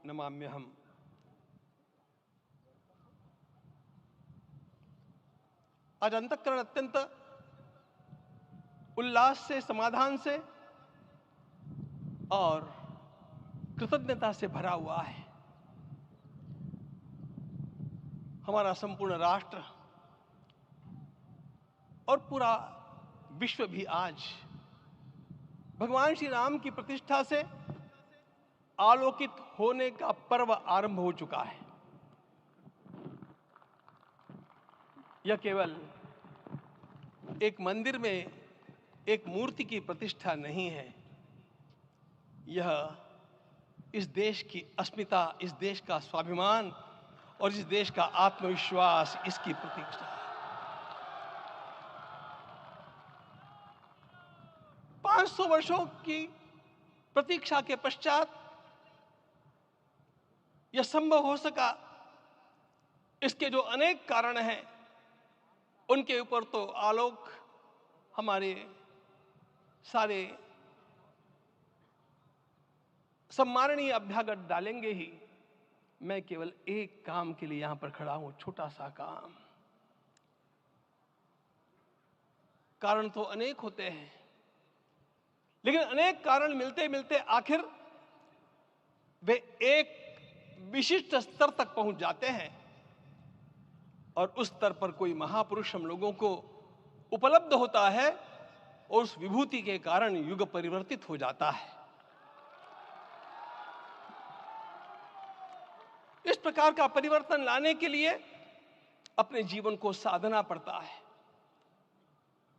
नमाम्यहम्। आज अंतःकरण अत्यंत उल्लास से, समाधान से और कृतज्ञता से भरा हुआ है। हमारा संपूर्ण राष्ट्र और पूरा विश्व भी आज भगवान श्री राम की प्रतिष्ठा से आलोकित होने का पर्व आरंभ हो चुका है। यह केवल एक मंदिर में एक मूर्ति की प्रतिष्ठा नहीं है, यह इस देश की अस्मिता, इस देश का स्वाभिमान और इस देश का आत्मविश्वास, इसकी प्रतीक्षा है। 500 वर्षों की प्रतीक्षा के पश्चात यह संभव हो सका। इसके जो अनेक कारण हैं, उनके ऊपर तो आलोक हमारे सारे सम्माननीय अभ्यागत डालेंगे ही। मैं केवल एक काम के लिए यहां पर खड़ा हूं, छोटा सा काम। कारण तो अनेक होते हैं, लेकिन अनेक कारण मिलते मिलते आखिर वे एक विशिष्ट स्तर तक पहुंच जाते हैं और उस स्तर पर कोई महापुरुष हम लोगों को उपलब्ध होता है और उस विभूति के कारण युग परिवर्तित हो जाता है। इस प्रकार का परिवर्तन लाने के लिए अपने जीवन को साधना पड़ता है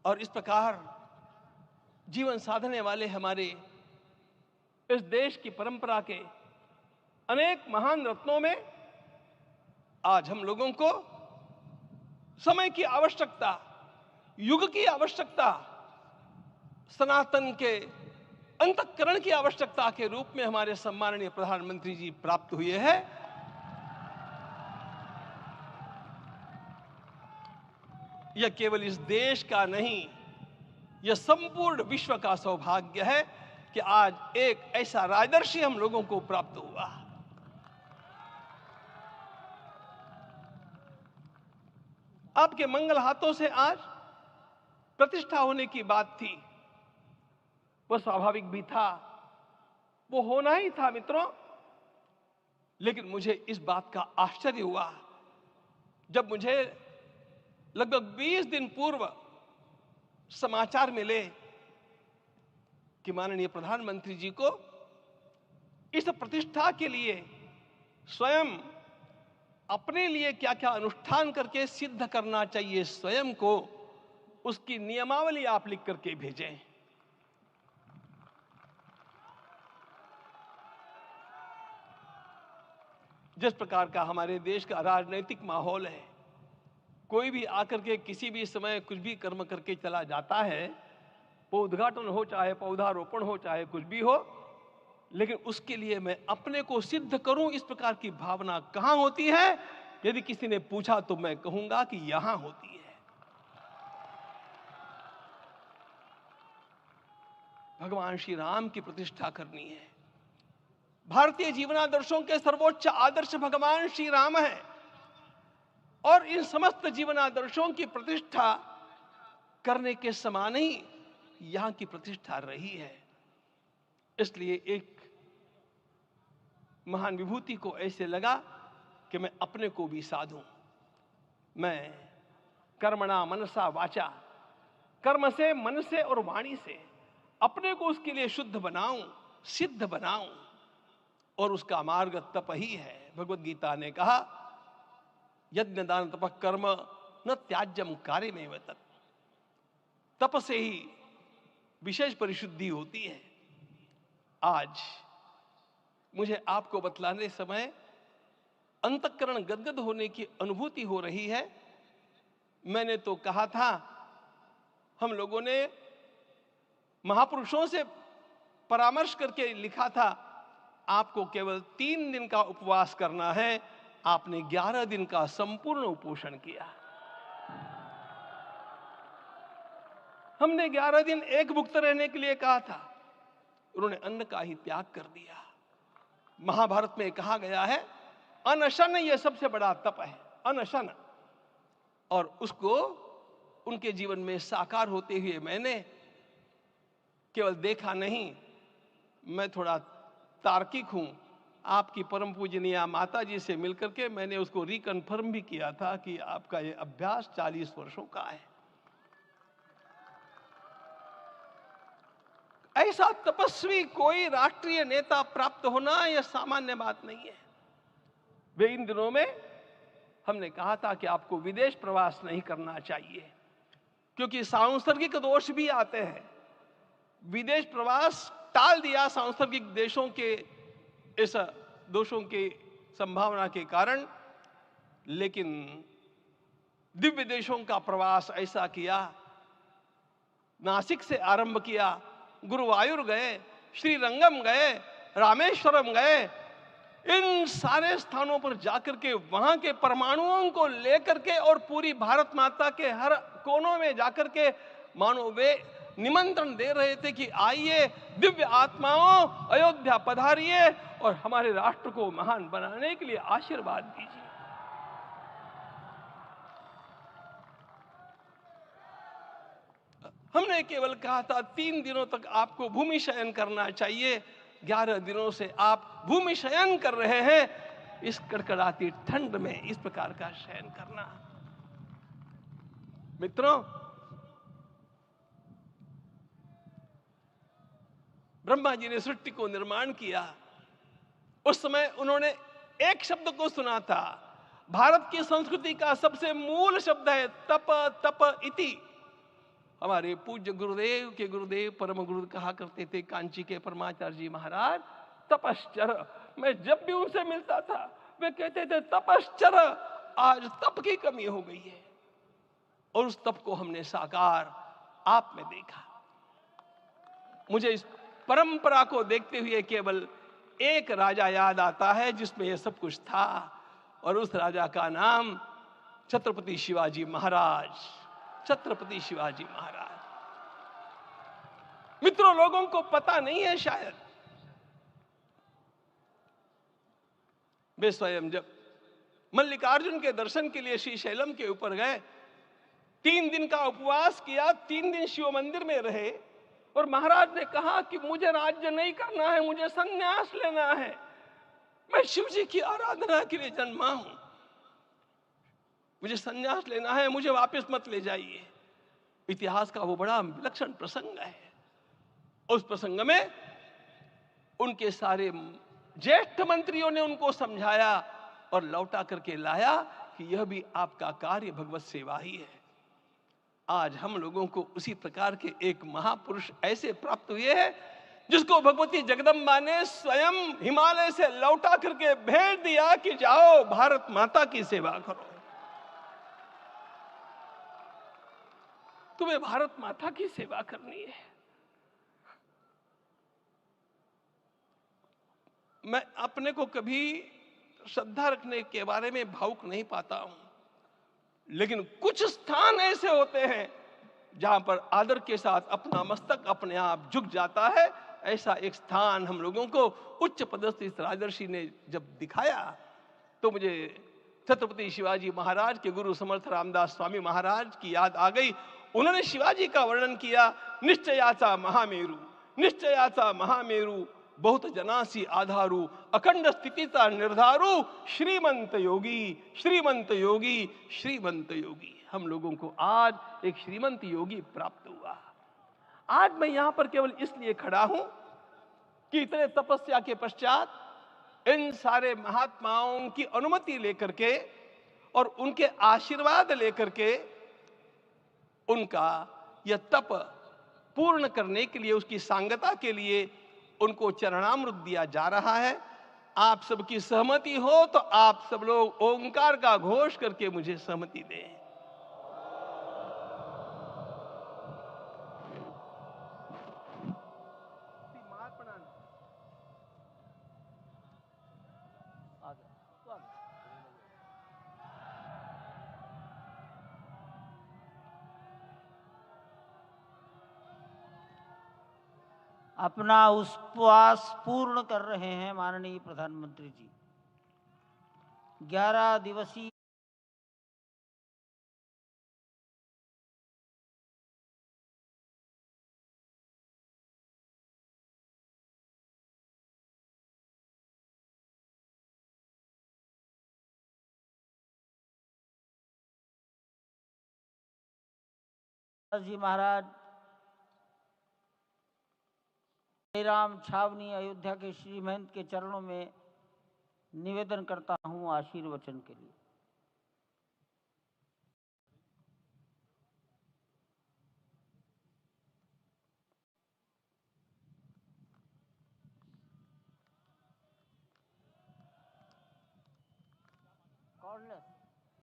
और इस प्रकार जीवन साधने वाले हमारे इस देश की परंपरा के अनेक महान रत्नों में आज हम लोगों को समय की आवश्यकता, युग की आवश्यकता, सनातन के अंतःकरण की आवश्यकता के रूप में हमारे सम्माननीय प्रधानमंत्री जी प्राप्त हुए हैं। यह केवल इस देश का नहीं, यह संपूर्ण विश्व का सौभाग्य है कि आज एक ऐसा राजदर्शी हम लोगों को प्राप्त हुआ। आपके मंगल हाथों से आज प्रतिष्ठा होने की बात थी, वह स्वाभाविक भी था, वो होना ही था मित्रों। लेकिन मुझे इस बात का आश्चर्य हुआ जब मुझे लगभग 20 दिन पूर्व समाचार मिले कि माननीय प्रधानमंत्री जी को इस प्रतिष्ठा के लिए स्वयं अपने लिए क्या क्या अनुष्ठान करके सिद्ध करना चाहिए, स्वयं को उसकी नियमावली आप लिख करके भेजें। जिस प्रकार का हमारे देश का राजनीतिक माहौल है, कोई भी आकर के किसी भी समय कुछ भी कर्म करके चला जाता है, वो उद्घाटन हो चाहे पौधारोपण हो चाहे कुछ भी हो, लेकिन उसके लिए मैं अपने को सिद्ध करूं, इस प्रकार की भावना कहां होती है? यदि किसी ने पूछा तो मैं कहूंगा कि यहां होती है। भगवान श्री राम की प्रतिष्ठा करनी है। भारतीय जीवनादर्शों के सर्वोच्च आदर्श भगवान श्री राम है और इन समस्त जीवनादर्शों की प्रतिष्ठा करने के समान ही यहां की प्रतिष्ठा रही है। इसलिए एक महान विभूति को ऐसे लगा कि मैं अपने को भी साधूं। मैं कर्मणा मनसा वाचा, कर्म से, मन से और वाणी से अपने को उसके लिए शुद्ध बनाऊं, सिद्ध बनाऊं, और उसका मार्ग तप ही है। भगवद गीता ने कहा, यज्ञ दान तपः कर्म न त्याज्यम कार्यमेव तत्। तप से ही विशेष परिशुद्धि होती है। आज मुझे आपको बतलाने समय अंतःकरण गदगद होने की अनुभूति हो रही है। मैंने तो कहा था, हम लोगों ने महापुरुषों से परामर्श करके लिखा था, आपको केवल 3 दिन का उपवास करना है। आपने 11 दिन का संपूर्ण उपोषण किया। हमने 11 दिन एक भुक्त रहने के लिए कहा था, उन्होंने अन्न का ही त्याग कर दिया। महाभारत में कहा गया है, अनशन ये सबसे बड़ा तप है, अनशन। और उसको उनके जीवन में साकार होते हुए मैंने केवल देखा नहीं, मैं थोड़ा तार्किक हूं। आपकी परम पूजनीय माता जी से मिलकर के मैंने उसको रिकन्फर्म भी किया था कि आपका ये अभ्यास 40 वर्षों का है। ऐसा तपस्वी कोई राष्ट्रीय नेता प्राप्त होना यह सामान्य बात नहीं है। वे इन दिनों में हमने कहा था कि आपको विदेश प्रवास नहीं करना चाहिए, क्योंकि सांसर्गिक दोष भी आते हैं। विदेश प्रवास टाल दिया सांसर्गिक देशों के इस दोषों की संभावना के कारण, लेकिन दिव्य देशों का प्रवास ऐसा किया। नासिक से आरंभ किया, गुरुवायूर गए, श्रीरंगम गए, रामेश्वरम गए। इन सारे स्थानों पर जाकर के वहां के परमाणुओं को लेकर के और पूरी भारत माता के हर कोनों में जाकर के मानो वे निमंत्रण दे रहे थे कि आइए दिव्य आत्माओं, अयोध्या पधारिए और हमारे राष्ट्र को महान बनाने के लिए आशीर्वाद दीजिए। हमने केवल कहा था 3 दिनों तक आपको भूमि शयन करना चाहिए। 11 दिनों से आप भूमि शयन कर रहे हैं। इस कड़कड़ाती ठंड में इस प्रकार का शयन करना, मित्रों, ब्रह्मा जी ने सृष्टि को निर्माण किया। उस समय उन्होंने एक शब्द को सुना था। भारत की संस्कृति का सबसे मूल शब्द है तप, तप इति। हमारे पूज्य गुरुदेव के गुरुदेव परम गुरु कहा करते थे, कांची के परमाचार्य जी महाराज, तपश्चर। मैं जब भी उनसे मिलता था वे कहते थे तपश्चर। आज तप की कमी हो गई है और उस तप को हमने साकार आप में देखा। मुझे इस परंपरा को देखते हुए केवल एक राजा याद आता है जिसमें यह सब कुछ था, और उस राजा का नाम छत्रपति शिवाजी महाराज। छत्रपति शिवाजी महाराज। मित्रों, लोगों को पता नहीं है शायद, वे स्वयं जब मल्लिकार्जुन के दर्शन के लिए श्रीशैलम के ऊपर गए, 3 दिन का उपवास किया, 3 दिन शिव मंदिर में रहे, और महाराज ने कहा कि मुझे राज्य नहीं करना है, मुझे संन्यास लेना है, मैं शिव जी की आराधना के लिए जन्मा हूं, मुझे संन्यास लेना है, मुझे वापस मत ले जाइए। इतिहास का वो बड़ा विलक्षण प्रसंग है। उस प्रसंग में उनके सारे ज्येष्ठ मंत्रियों ने उनको समझाया और लौटा करके लाया कि यह भी आपका कार्य भगवत सेवा ही है। आज हम लोगों को उसी प्रकार के एक महापुरुष ऐसे प्राप्त हुए हैं जिसको भगवती जगदम्बा ने स्वयं हिमालय से लौटा करके भेज दिया कि जाओ भारत माता की सेवा करो। तुम्हें भारत माता की सेवा करनी है। मैं अपने को कभी श्रद्धा रखने के बारे में भावुक नहीं पाता हूं, लेकिन कुछ स्थान ऐसे होते हैं जहां पर आदर के साथ अपना मस्तक अपने आप झुक जाता है। ऐसा एक स्थान हम लोगों को उच्च पदस्थ इस राजर्षि ने जब दिखाया तो मुझे छत्रपति शिवाजी महाराज के गुरु समर्थ रामदास स्वामी महाराज की याद आ गई। उन्होंने शिवाजी का वर्णन किया, निश्चयाचा महामेरु, निश्चयाचा महामेरु, बहुत जनासी आधारू, अखंड स्थितिता निर्धारू, श्रीमंत योगी, श्रीमंत योगी, श्रीमंत योगी। हम लोगों को आज एक श्रीमंत योगी प्राप्त हुआ। आज मैं यहां पर केवल इसलिए खड़ा हूं कि इतने तपस्या के पश्चात इन सारे महात्माओं की अनुमति लेकर के और उनके आशीर्वाद लेकर के उनका यह तप पूर्ण करने के लिए, उसकी सांगता के लिए उनको चरणामृत दिया जा रहा है। आप सबकी सहमति हो तो आप सब लोग ओंकार का घोष करके मुझे सहमति दें। अपना उपवास पूर्ण कर रहे हैं माननीय प्रधानमंत्री जी। 11 दिवसीय जी महाराज श्री राम छावनी अयोध्या के श्री महंत के चरणों में निवेदन करता हूं आशीर्वचन के लिए। कॉर्डलेस